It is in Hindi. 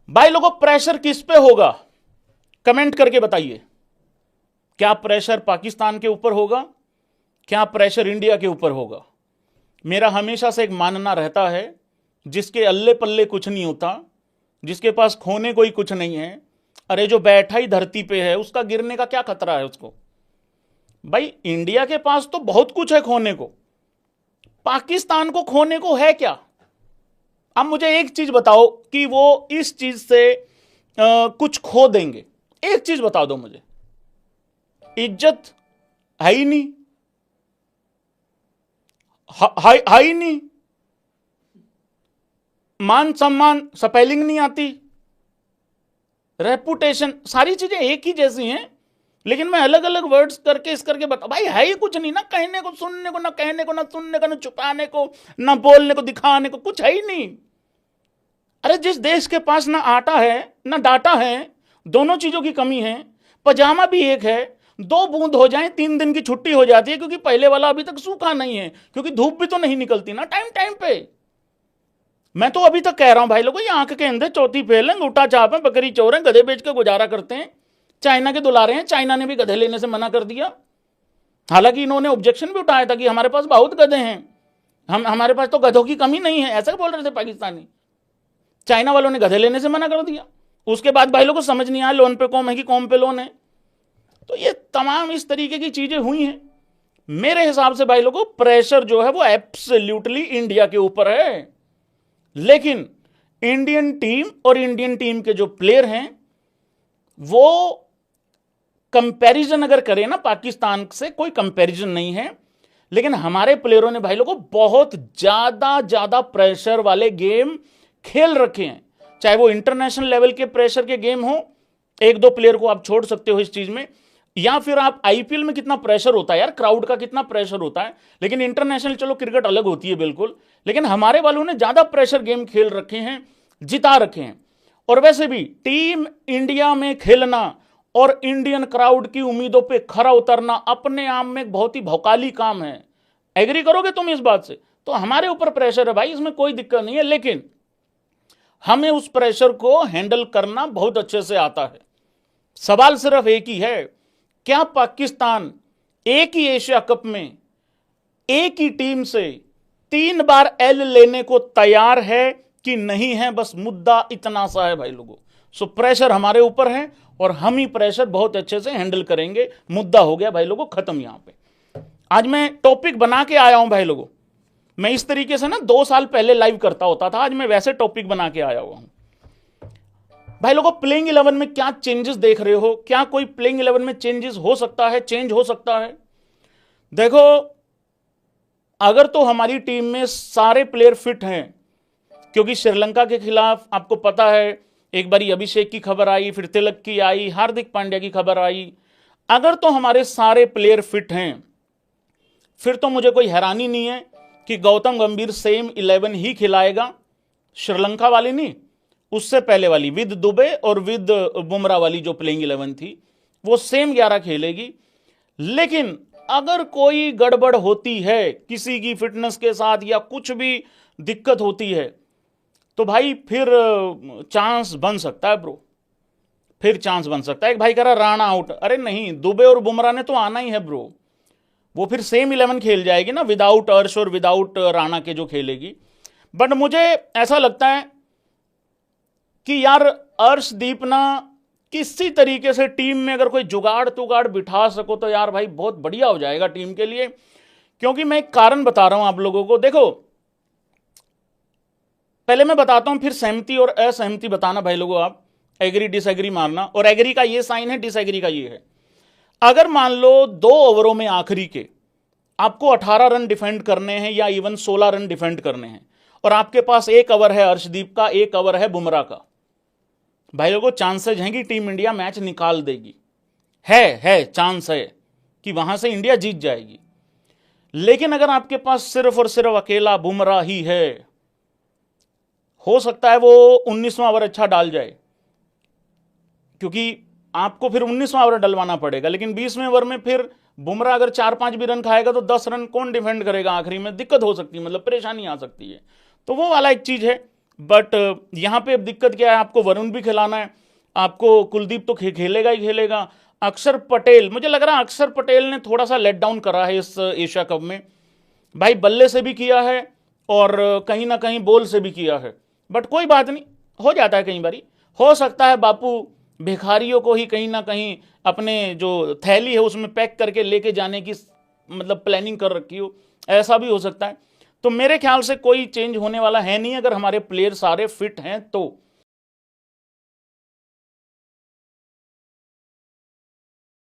भाई लोगों, प्रेशर किस पे होगा? कमेंट करके बताइए। क्या प्रेशर पाकिस्तान के ऊपर होगा? क्या प्रेशर इंडिया के ऊपर होगा? मेरा हमेशा से एक मानना रहता है, जिसके अल्ले पल्ले कुछ नहीं होता, जिसके पास खोने कोई कुछ नहीं है, अरे जो बैठा ही धरती पे है उसका गिरने का क्या खतरा है उसको? भाई इंडिया के पास तो बहुत कुछ है खोने को, पाकिस्तान को खोने को है क्या? अब मुझे एक चीज बताओ कि वो इस चीज से कुछ खो देंगे। एक चीज बता दो मुझे। इज्जत है ही नहीं, है ही नहीं, मान सम्मान स्पेलिंग नहीं आती, रेपुटेशन, सारी चीजें एक ही जैसी हैं, लेकिन मैं अलग अलग वर्ड्स करके इस करके बता। भाई है ही कुछ नहीं, ना कहने को, सुनने को, ना कहने को, ना सुनने को, ना छुपाने को, ना बोलने को, दिखाने को, कुछ है ही नहीं। अरे जिस देश के पास ना आटा है ना डाटा है, दोनों चीजों की कमी है, पजामा भी एक है, 2 बूंद हो जाए 3 दिन की छुट्टी हो जाती है, क्योंकि पहले वाला अभी तक सूखा नहीं है, क्योंकि धूप भी तो नहीं निकलती ना टाइम टाइम पे। मैं तो अभी तक कह रहा हूं भाई लोगों, ये आंख के अंदर चौथी फेल है, अंगूठा चाप है, बकरी चोर है, गधे बेच के गुजारा करते हैं, चाइना के दुलारे हैं। चाइना ने भी गधे लेने से मना कर दिया, हालांकि इन्होंने ऑब्जेक्शन भी उठाया था कि हमारे पास बहुत गधे हैं, हमारे पास तो गधों की कमी नहीं है, ऐसा बोल रहे थे पाकिस्तानी। चाइना वालों ने गधे लेने से मना कर दिया। उसके बाद भाई लोगों को समझ नहीं आया लोन पे कॉम है कि कॉम पे लोन है। तो ये तमाम इस तरीके की चीजें हुई हैं। मेरे हिसाब से भाई लोगों, प्रेशर जो है वो एब्सोल्युटली इंडिया के ऊपर है, लेकिन इंडियन टीम और इंडियन टीम के जो प्लेयर हैं वो कंपैरिजन अगर करें ना, पाकिस्तान से कोई कंपैरिजन नहीं है, लेकिन हमारे प्लेयरों ने भाई लोगों बहुत ज्यादा प्रेशर वाले गेम खेल रखे हैं। चाहे वो इंटरनेशनल लेवल के प्रेशर के गेम हो, 1-2 प्लेयर को आप छोड़ सकते हो इस चीज में, या फिर आप आईपीएल में कितना प्रेशर होता है यार, क्राउड का कितना प्रेशर होता है, लेकिन इंटरनेशनल चलो क्रिकेट अलग होती है बिल्कुल, लेकिन हमारे वालों ने ज्यादा प्रेशर गेम खेल रखे हैं, जिता रखे हैं। और वैसे भी टीम इंडिया में खेलना और इंडियन क्राउड की उम्मीदों पे खरा उतरना अपने आप में बहुत ही भौकाली काम है। एग्री करोगे तुम इस बात से? तो हमारे ऊपर प्रेशर है भाई, इसमें कोई दिक्कत नहीं है, लेकिन हमें उस प्रेशर को हैंडल करना बहुत अच्छे से आता है। सवाल सिर्फ एक ही है, क्या पाकिस्तान एक ही एशिया कप में एक ही टीम से 3 बार एल लेने को तैयार है कि नहीं है? बस मुद्दा इतना सा है भाई लोगों। सो प्रेशर हमारे ऊपर है और हम ही प्रेशर बहुत अच्छे से हैंडल करेंगे। मुद्दा हो गया भाई लोगों खत्म। यहां पे आज मैं टॉपिक बना के आया हूं भाई लोगों। मैं इस तरीके से ना 2 साल पहले लाइव करता होता था, आज मैं वैसे टॉपिक बना के आया हुआ हूं भाई लोगों। प्लेइंग 11 में क्या चेंजेस देख रहे हो? क्या कोई प्लेइंग 11 में चेंजेस हो सकता है, चेंज हो सकता है? देखो, अगर तो हमारी टीम में सारे प्लेयर फिट हैं, क्योंकि श्रीलंका के खिलाफ आपको पता है एक बारी अभिषेक की खबर आई, फिर तिलक की आई, हार्दिक पांड्या की खबर आई। अगर तो हमारे सारे प्लेयर फिट हैं, फिर तो मुझे कोई हैरानी नहीं है कि गौतम गंभीर सेम 11 ही खिलाएगा। श्रीलंका वाली नहीं, उससे पहले वाली विद दुबे और विद बुमराह वाली जो प्लेइंग 11 थी, वो सेम 11 खेलेगी। लेकिन अगर कोई गड़बड़ होती है किसी की फिटनेस के साथ या कुछ भी दिक्कत होती है, तो भाई फिर चांस बन सकता है ब्रो, फिर चांस बन सकता है। एक भाई कह रहा राणा आउट, अरे नहीं, दुबे और बुमराह ने तो आना ही है ब्रो। वो फिर सेम 11 खेल जाएगी ना, विदाउट अर्श और विदाउट राणा के जो खेलेगी। बट मुझे ऐसा लगता है कि यार अर्शदीप ना किसी तरीके से टीम में अगर कोई जुगाड़ तुगाड़ बिठा सको तो यार भाई बहुत बढ़िया हो जाएगा टीम के लिए। क्योंकि मैं एक कारण बता रहा हूं आप लोगों को। देखो, पहले मैं बताता हूं, फिर सहमति और असहमति बताना भाई लोगों। आप एग्री डिसएग्री मारना, और एग्री का ये साइन है, डिसएग्री का ये है। अगर मान लो 2 ओवरों में आखिरी के आपको 18 रन डिफेंड करने हैं या इवन 16 रन डिफेंड करने हैं, और आपके पास 1 ओवर है अर्शदीप का, 1 ओवर है बुमराह का, भाई लोगों चांसेज हैं कि टीम इंडिया मैच निकाल देगी। है चांस है कि वहां से इंडिया जीत जाएगी। लेकिन अगर आपके पास सिर्फ और सिर्फ अकेला बुमराह ही है, हो सकता है वो 19वां ओवर अच्छा डाल जाए, क्योंकि आपको फिर 19वां ओवर डलवाना पड़ेगा। लेकिन 20वें ओवर में फिर बुमराह अगर 4-5 भी रन खाएगा तो 10 रन कौन डिफेंड करेगा? आखिरी में दिक्कत हो सकती है, मतलब परेशानी आ सकती है। तो वो वाला एक चीज है। बट यहाँ पे अब दिक्कत क्या है, आपको वरुण भी खिलाना है, आपको कुलदीप तो खेलेगा ही खेलेगा। अक्षर पटेल, मुझे लग रहा है अक्षर पटेल ने थोड़ा सा लेट डाउन करा है इस एशिया कप में। भाई बल्ले से भी किया है और कहीं ना कहीं बॉल से भी किया है, बट कोई बात नहीं, हो जाता है कई बारी। हो सकता है बापू भिखारियों को ही कहीं ना कहीं अपने जो थैली है उसमें पैक करके लेके जाने की मतलब प्लानिंग कर रखी हो, ऐसा भी हो सकता है। तो मेरे ख्याल से कोई चेंज होने वाला है नहीं अगर हमारे प्लेयर सारे फिट हैं तो।